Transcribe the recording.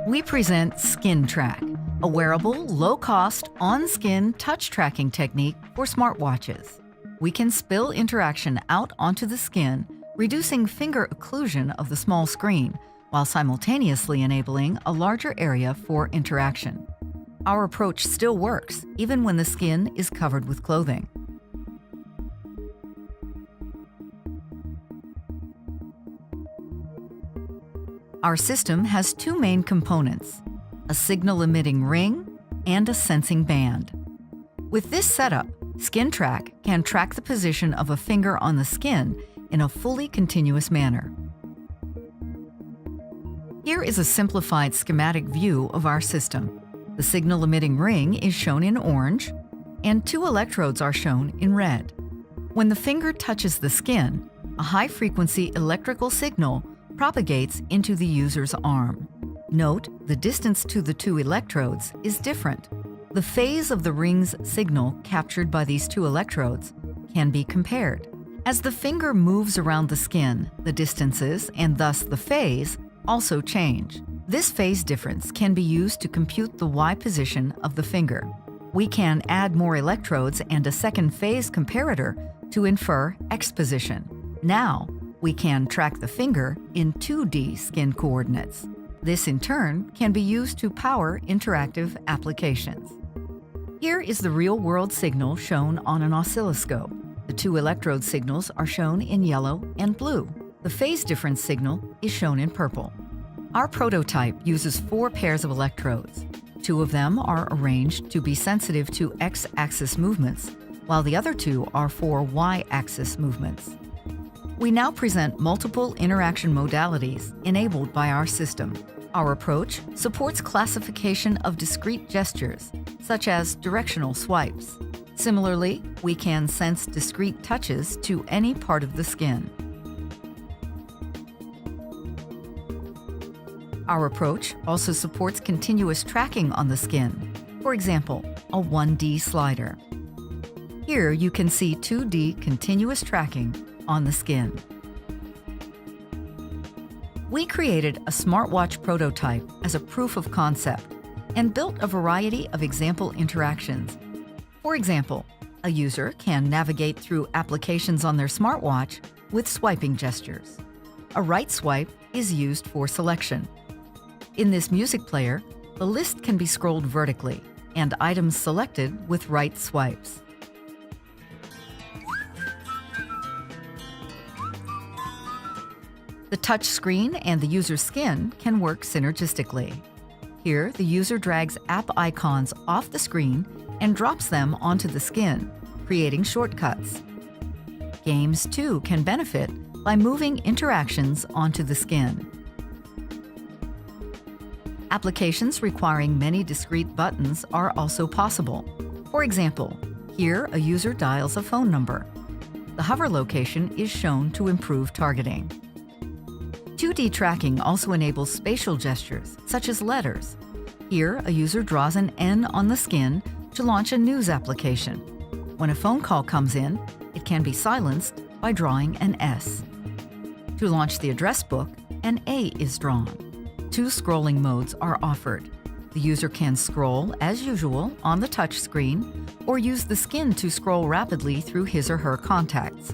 We present Skin Track, a wearable, low-cost, on-skin touch tracking technique for smartwatches. We can spill interaction out onto the skin, reducing finger occlusion of the small screen, while simultaneously enabling a larger area for interaction. Our approach still works, even when the skin is covered with clothing. Our system has two main components, a signal-emitting ring and a sensing band. With this setup, Skin Track can track the position of a finger on the skin in a fully continuous manner. Here is a simplified schematic view of our system. The signal-emitting ring is shown in orange, and two electrodes are shown in red. When the finger touches the skin, a high-frequency electrical signal propagates into the user's arm. Note, the distance to the two electrodes is different. The phase of the ring's signal captured by these two electrodes can be compared. As the finger moves around the skin, the distances, and thus the phase, also change. This phase difference can be used to compute the Y position of the finger. We can add more electrodes and a second phase comparator to infer X position. Now, we can track the finger in 2D skin coordinates. This, in turn, can be used to power interactive applications. Here is the real-world signal shown on an oscilloscope. The two electrode signals are shown in yellow and blue. The phase difference signal is shown in purple. Our prototype uses 4 pairs of electrodes. 2 of them are arranged to be sensitive to X-axis movements, while the other 2 are for Y-axis movements. We now present multiple interaction modalities enabled by our system. Our approach supports classification of discrete gestures, such as directional swipes. Similarly, we can sense discrete touches to any part of the skin. Our approach also supports continuous tracking on the skin, for example, a 1D slider. Here you can see 2D continuous tracking on the skin. We created a smartwatch prototype as a proof of concept and built a variety of example interactions. For example, a user can navigate through applications on their smartwatch with swiping gestures. A right swipe is used for selection. In this music player, the list can be scrolled vertically and items selected with right swipes. The touch screen and the user's skin can work synergistically. Here, the user drags app icons off the screen and drops them onto the skin, creating shortcuts. Games, too, can benefit by moving interactions onto the skin. Applications requiring many discrete buttons are also possible. For example, here a user dials a phone number. The hover location is shown to improve targeting. 2D tracking also enables spatial gestures, such as letters. Here, a user draws an N on the skin to launch a news application. When a phone call comes in, it can be silenced by drawing an S. To launch the address book, an A is drawn. 2 scrolling modes are offered. The user can scroll, as usual, on the touch screen, or use the skin to scroll rapidly through his or her contacts.